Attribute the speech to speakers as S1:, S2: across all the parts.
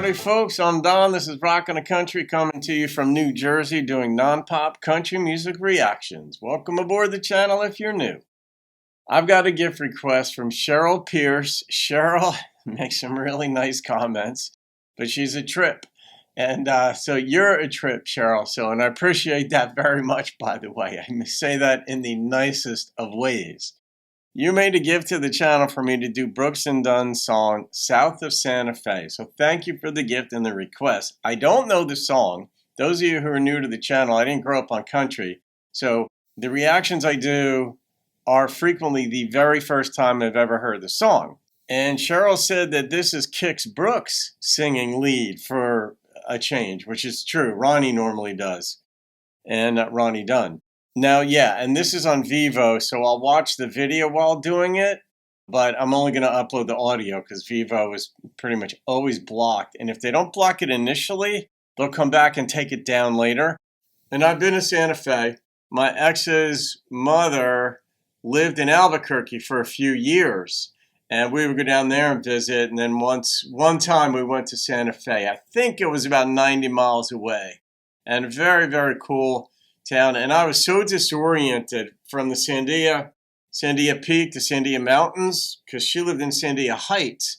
S1: Howdy folks, I'm Don. This is Rockin' the Country coming to you from New Jersey doing non-pop country music reactions. Welcome aboard the channel if you're new. I've got a gift request from Cheryl Pierce. Cheryl makes some really nice comments, but she's a trip. And so you're a trip, Cheryl. And I appreciate that very much, by the way. I say that in the nicest of ways. You made a gift to the channel for me to do Brooks and Dunn's song, South of Santa Fe. So thank you for the gift and the request. I don't know the song. Those of you who are new to the channel, I didn't grow up on country. So the reactions I do are frequently the very first time I've ever heard the song. And Cheryl said that this is Kix Brooks singing lead for a change, which is true. Ronnie normally does. And Ronnie Dunn. Now, yeah, and this is on Vivo, so I'll watch the video while doing it, but I'm only going to upload the audio because Vivo is pretty much always blocked. And if they don't block it initially, they'll come back and take it down later. And I've been to Santa Fe. My ex's mother lived in Albuquerque for a few years, and we would go down there and visit. And then one time we went to Santa Fe. I think it was about 90 miles away, and very, very cool town. And I was so disoriented from the Sandia Peak to Sandia Mountains because she lived in Sandia Heights,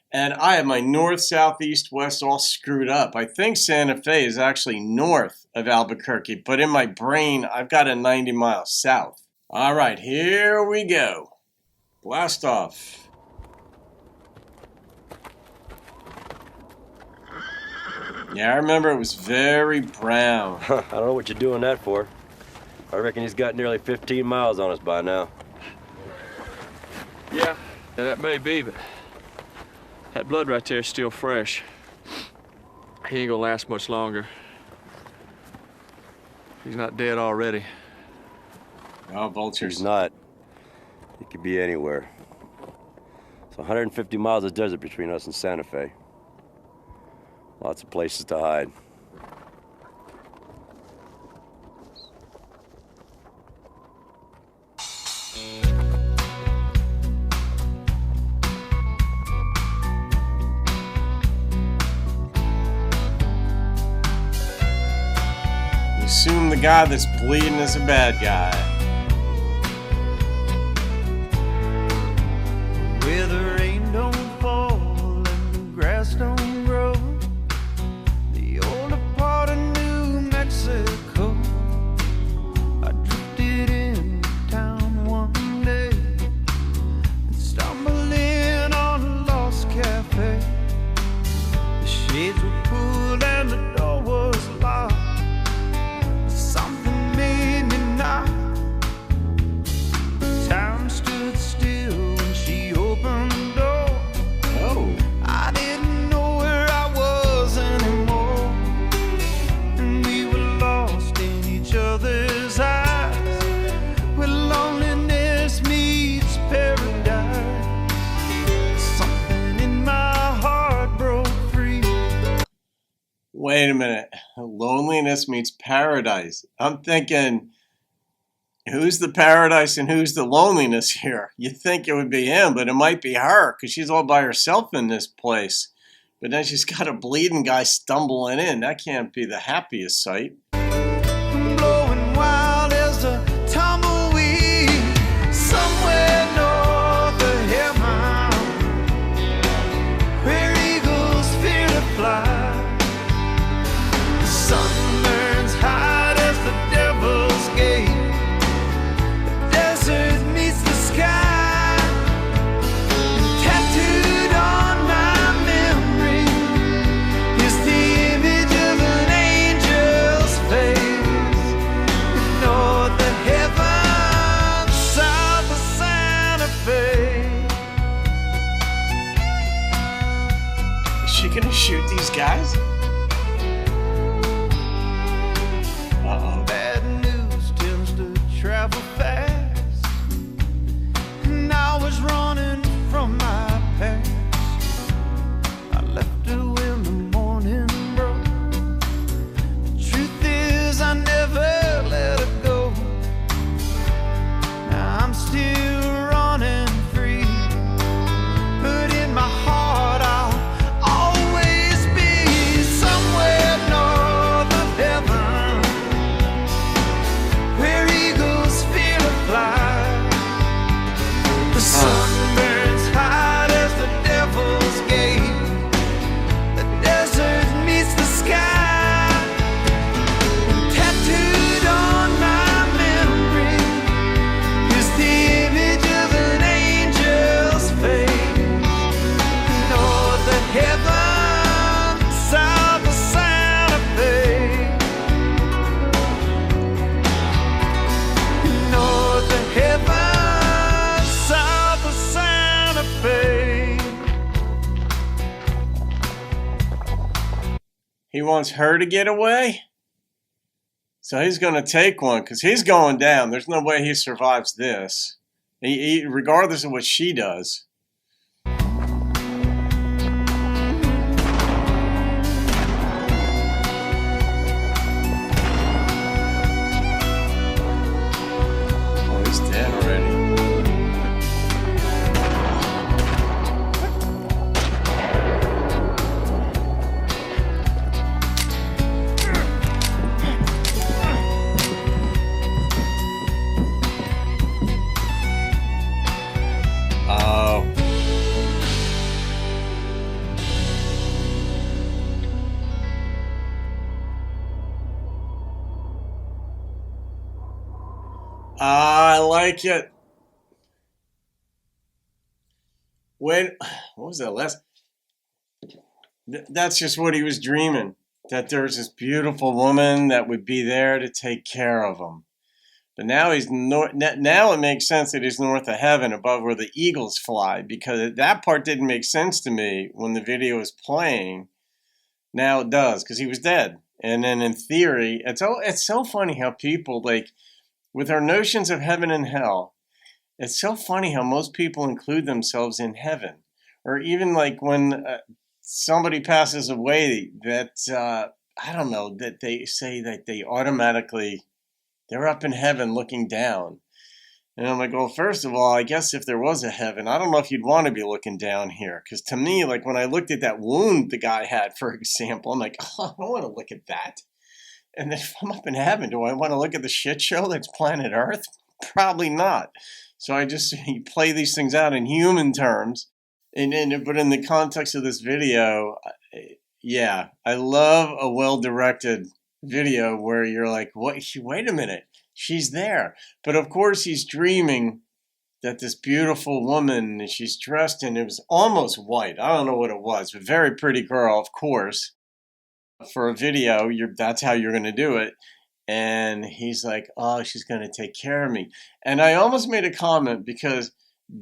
S1: and I had my north, south, east, west all screwed up. I think Santa Fe is actually north of Albuquerque, but in my brain I've got it 90 miles south. All right, here we go. Blast off. Yeah, I remember it was very brown.
S2: I don't know what you're doing that for. I reckon he's got nearly 15 miles on us by now.
S3: Yeah, that may be, but that blood right there is still fresh. He ain't gonna last much longer. He's not dead already.
S1: Oh, vultures.
S2: He's not. He could be anywhere. It's 150 miles of desert between us and Santa Fe. Lots of places to hide.
S1: Assume the guy that's bleeding is a bad guy.
S4: Where the rain don't fall and the grass don't grow, the older part of New Mexico. I drifted in town one day and stumbled in on a lost cafe. The shades were pulled and the door was locked. Something made me knock. The town stood still when she opened the door.
S1: Oh.
S4: I didn't know where I was anymore, and we were lost in each other's eyes, where loneliness meets paradise. Something in my heart broke free.
S1: Wait a minute. Loneliness meets paradise. I'm thinking, who's the paradise and who's the loneliness here? You'd think it would be him, but it might be her because she's all by herself in this place. But then she's got a bleeding guy stumbling in. That can't be the happiest sight.
S4: Blowing wild as a tumbleweed somewhere north of heaven, where eagles fear to fly. The sun burns hot as the devil's gate. The desert meets the sky, and tattooed on my memory is the image of an angel's face, with north of heaven, south of Santa Fe.
S1: Is she gonna shoot these guys? Uh-oh.
S4: Bad news tends to travel fast, and I was running from my past. I left her when the morning broke. The truth is I never let her go. Now I'm still running free, but in my heart I'll always be
S1: He wants her to get away. So he's going to take one because he's going down. There's no way he survives this, regardless of what she does. Oh, he's dead already. I like it. What was that last? That's just what he was dreaming. That there's this beautiful woman that would be there to take care of him. But now now it makes sense that he's north of heaven, above where the eagles fly, because that part didn't make sense to me when the video was playing. Now it does, because he was dead. And then in theory, it's so funny how people, like, with our notions of heaven and hell, it's so funny how most people include themselves in heaven. Or even like when somebody passes away, that, I don't know, that they say that they're up in heaven looking down. And I'm like, well, first of all, I guess if there was a heaven, I don't know if you'd want to be looking down here. Because to me, like when I looked at that wound the guy had, for example, I'm like, oh, I don't want to look at that. And then if I'm up in heaven, do I want to look at the shit show that's planet Earth? Probably not. So I just play these things out in human terms. But in the context of this video, yeah, I love a well-directed video where you're like, what? Wait a minute, she's there. But of course he's dreaming that this beautiful woman, she's dressed in, it was almost white. I don't know what it was, but very pretty girl, of course. For a video, that's how you're going to do it. And he's like, oh, she's going to take care of me. And I almost made a comment because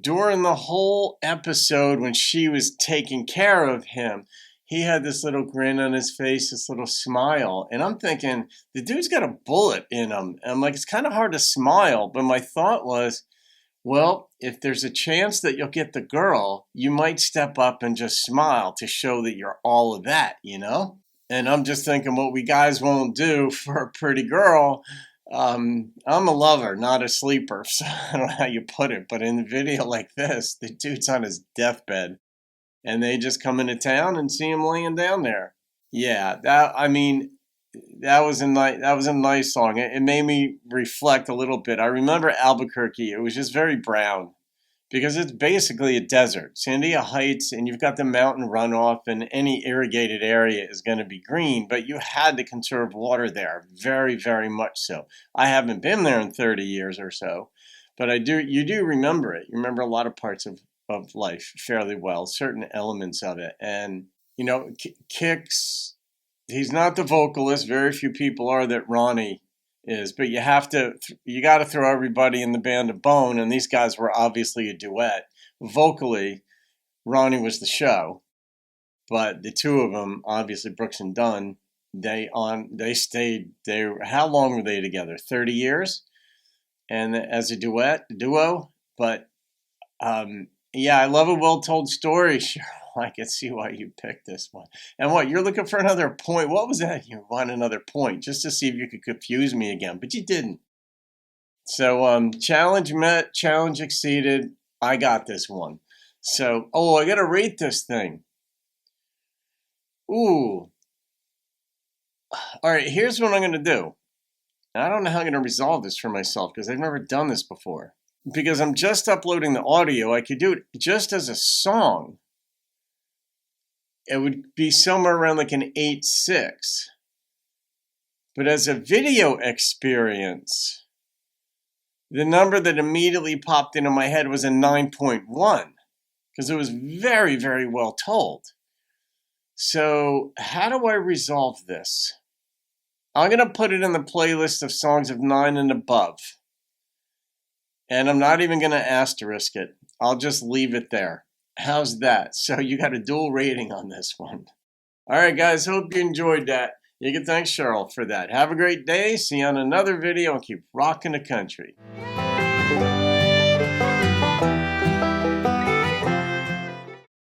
S1: during the whole episode when she was taking care of him, he had this little grin on his face, this little smile. And I'm thinking, the dude's got a bullet in him. And I'm like, it's kind of hard to smile. But my thought was, well, if there's a chance that you'll get the girl, you might step up and just smile to show that you're all of that, you know? And I'm just thinking what we guys won't do for a pretty girl. I'm a lover, not a sleeper. So I don't know how you put it. But in a video like this, the dude's on his deathbed. And they just come into town and see him laying down there. Yeah, that was a nice song. It made me reflect a little bit. I remember Albuquerque. It was just very brown because it's basically a desert. Sandia Heights, and you've got the mountain runoff, and any irrigated area is going to be green, but you had to conserve water there, very, very much so. I haven't been there in 30 years or so, but you do remember it. You remember a lot of parts of life fairly well, certain elements of it. And, you know, Kix, he's not the vocalist. Very few people are that Ronnie is, but you got to throw everybody in the band a bone, and these guys were obviously a duet. Vocally, Ronnie was the show, but the two of them, obviously Brooks and Dunn, how long were they together? 30 years? And as a duo, but yeah, I love a well-told story, Cheryl. I can see why you picked this one. And what, you're looking for another point? What was that? You want another point just to see if you could confuse me again, but you didn't. So challenge met, challenge exceeded. I got this one. So, I got to rate this thing. Ooh. All right, here's what I'm going to do. I don't know how I'm going to resolve this for myself because I've never done this before. Because I'm just uploading the audio, I could do it just as a song. It would be somewhere around like an 8.6. But as a video experience, the number that immediately popped into my head was a 9.1. Because it was very, very well told. So how do I resolve this? I'm going to put it in the playlist of songs of 9 and above. And I'm not even going to asterisk it. I'll just leave it there. How's that? So you got a dual rating on this one. All right, guys, hope you enjoyed that. You can thank Cheryl for that. Have a great day. See you on another video and keep rocking the country.